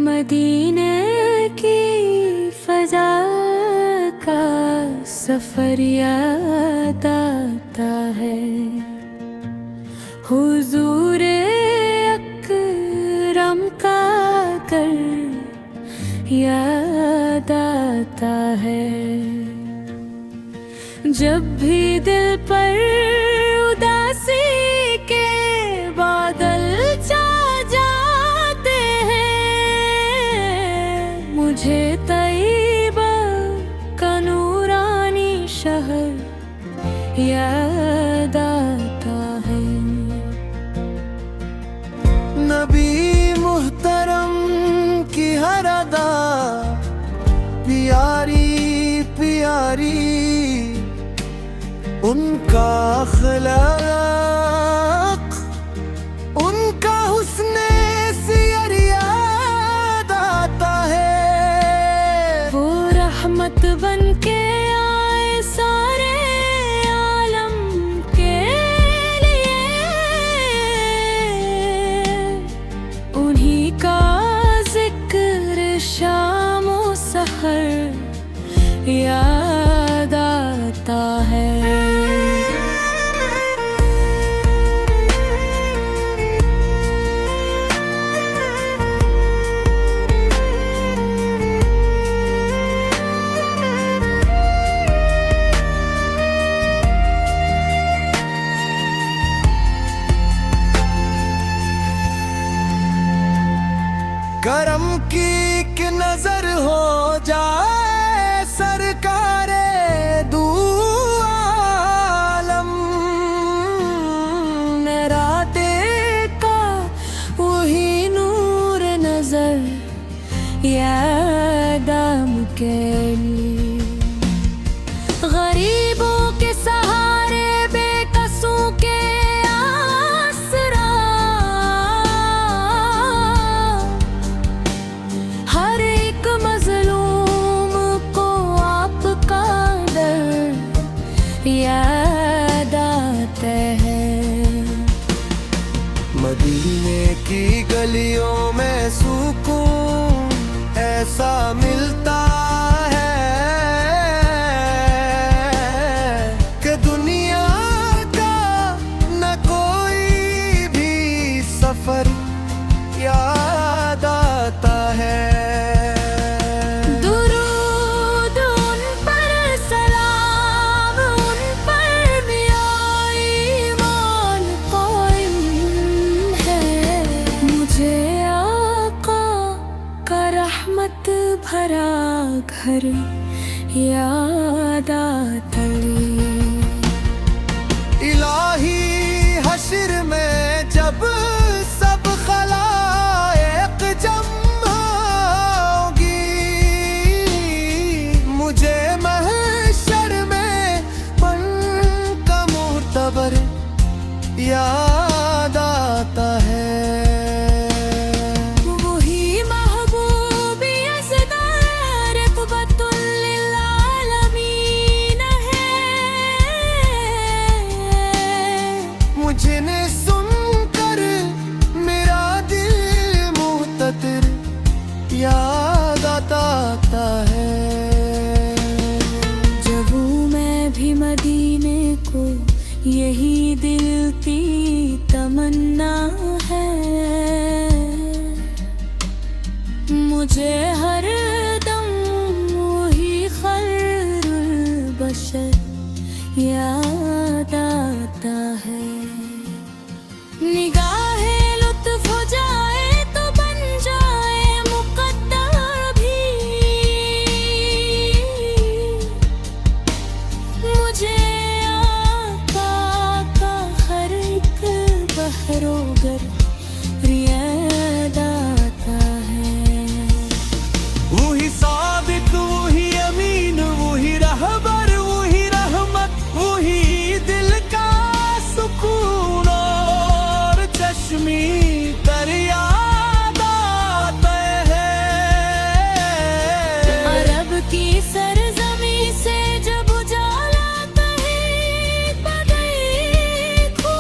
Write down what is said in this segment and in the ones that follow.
मदीने की फजा का सफर याद आता है। हुजूर अकरम का कर याद आता है। जब भी दिल पर उदासी के बादल छा जाते हैं, मुझे तैयबा का नूरानी शहर याद आता है। नबी मुहतरम की हर अदा प्यारी प्यारी, उनका अखलाक उनका हुस्ने सियर याद आता है। वो रहमत बन के आए सारे आलम के लिए, उन्हीं का जिक्र शामो सहर याद आता है। करम की एक नजर हो जाए सरकारे दू आलम, मेरा देखा वही नूर नजर याद के लिए। गरीबों के सहारे बेकसों के आसरा, हर एक मजलूम को आपका दर्द याद आता है। मदीने की गलियों में सुकून ऐसा मिलता है कि दुनिया का न कोई भी सफर याद आता है। दुरूद उन पर, सलाम उन पर, मेरा ईमान कायम है। मुझे आका का रहमत भरा घर याद आता है। इलाही हश्र में जब सब खलाएक जमा होगी, मुझे महशर में मन का मुर्तबर याद आता है। वही महबूब यज़दार रतबतुल लिल आलमीन है। मुझे ने सुनकर मेरा दिल मुहततिर याद आता है। जब मैं भी मदीने को यही दिल की तमन्ना है, मुझे हर दम वही खैरुल बशर याद आता है। निगाहे लुत्फ हो जाए तो बन जाए मुकद्दर भी, मुझे आका का हर एक बहरोगर याद आता है। वही सादिक वही अमीन वही रहबर वही रहमत वही दिल का सुकून और चश्मी तर याद आते हैं। अरब की सरजमी से जब उजाला कहीं बदई खो,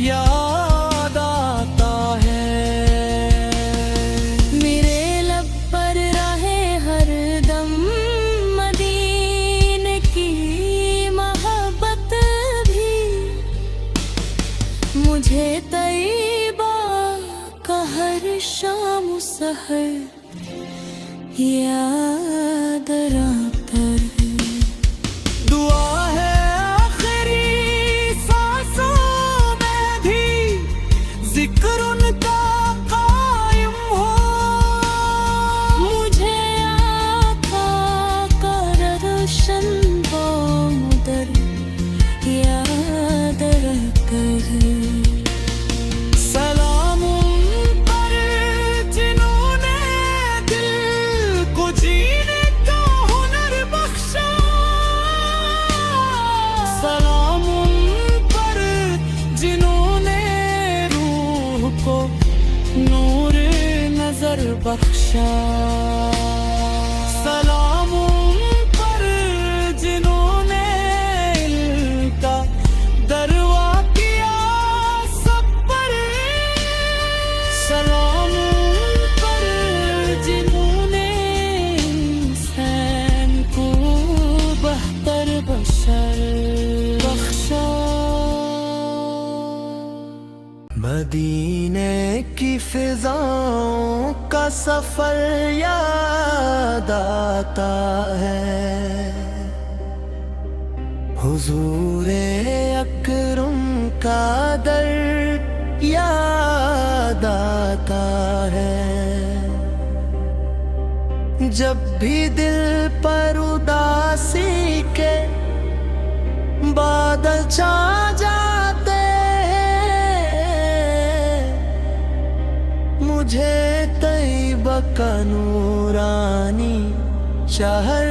याद आता है। मेरे लब पर रहे हरदम मदीने की मोहब्बत भी, मुझे तैयबा का हर शाम सहर याद आता है। दुआ है आखिरी सांसों में भी जिक्र उनका कायम हो। मुझे आका का रोशन दर याद रखकर है। सलाम उन पर जिन्होंने दिल को जीने का हुनर बख्शा। सलाम उन पर जिन्होंने रूह को नूर नजर बख्शा। सलाम उन पर जिन्होंने इल्का दरवा किया सब पर। सलाम उन पर जिन्होंने इंसान को बेहतर बशर बख्शा। मदीने की फिजाओं का सफर याद आता है। हुजूरे अकरम का दर याद आता है। जब भी दिल पर उदासी के बादल छा जाते हैं, मुझे तैयबा का नूरानी शहर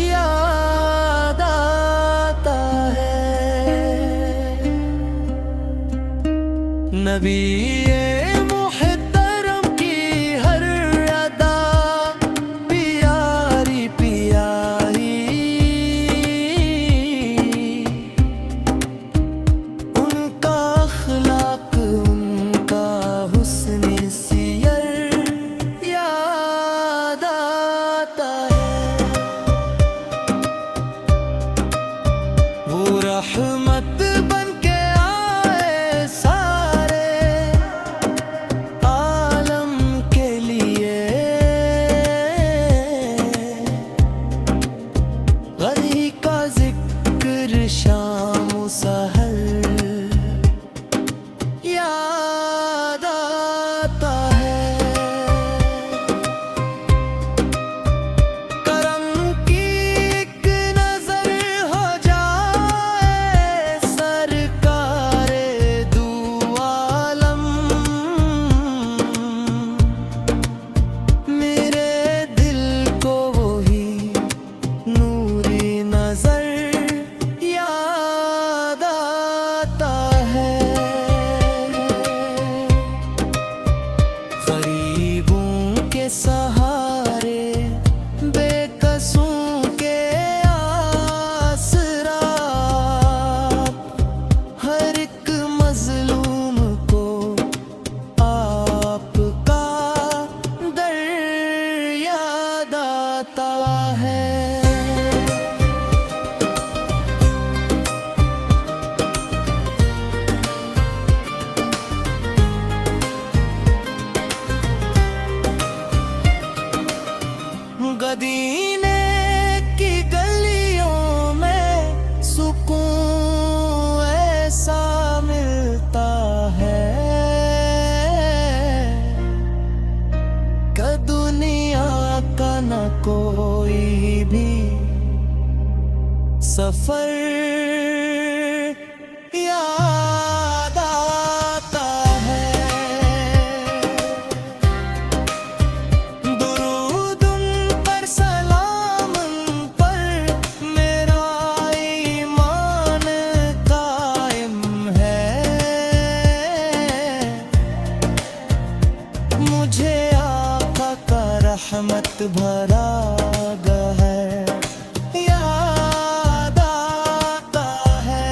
याद आता है। नबी ये मुहतरम की हर अदा प्यारी प्यारी, उनका अखलाक उनका हुस्न सियर याद आता है। वो रहमत बन के आए सारे आलम के लिए। गनी का जिक्र शाम सहर याद आता है। करम की एक नजर हो जाए सरकारे दू आलम, मेरे दिल को वही नूरी नजर याद आता है। गरीबों के सहारे बेकसों के आसरा, हर एक मजलूम को आपका दर याद आता है। गदीने की गलियों में सुकून ऐसा मिलता है कि दुनिया का न कोई भी सफर याद आता है। दुरूद उन पर सलाम उन पर, मेरा ईमान कायम है। मुझे आका का रहमत भरा गहर याद आता है।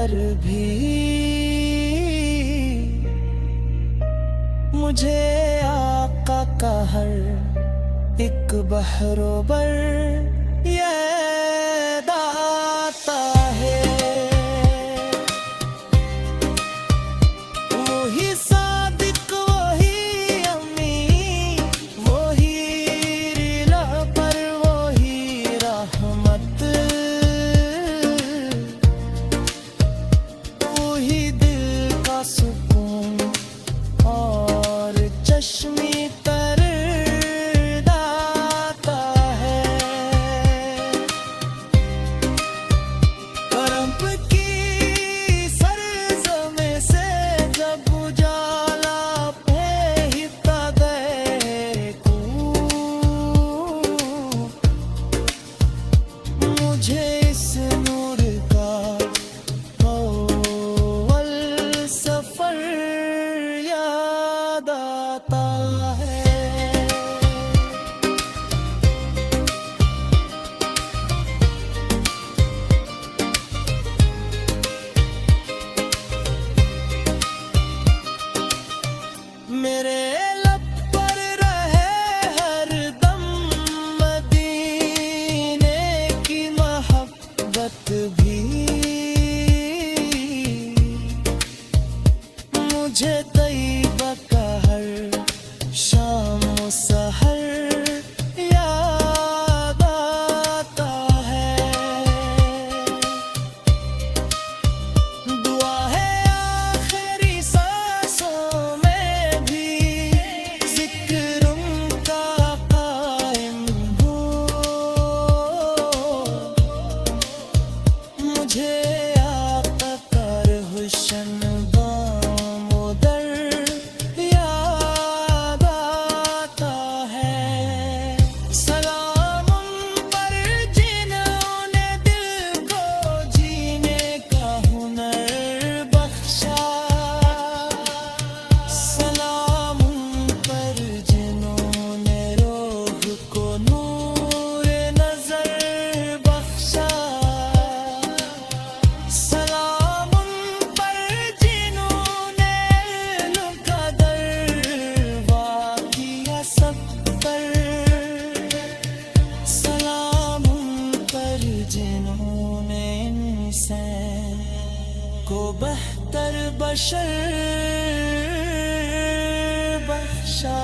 पर भी मुझे आका का हर एक बहरोबर याद आता है। वही सादिक वही अम्मी वही रिला पर वही रहमत, वही दिल का सुकून और चश्मी तर दाता है। करम की सरज़मी से जब उजाला फेंकता गए को, मुझे इस नूर का अव्वल सफर याद आता है। मेरे लब पर रहे हर दम मदीने की मोहब्बत भी, मुझे तैयबा का हर शाम सहर याद आता है। दुआ है आखिरी सांसों में भी जिक्र उनका कायम हो, मुझे आका का हुस्न बामुदर याद आता है। सलाम उन पर जिन्होंने दिल को जीने का हुनर बख्शा, सलाम उन पर जिन्होंने रूह को नूर नजर बख्शा, सलाम उन पर जिन्होंने इल्म का दरवा किया सब पर, सलाम उन पर जिन्होंने इंसान को बेहतर बशर बख्शा।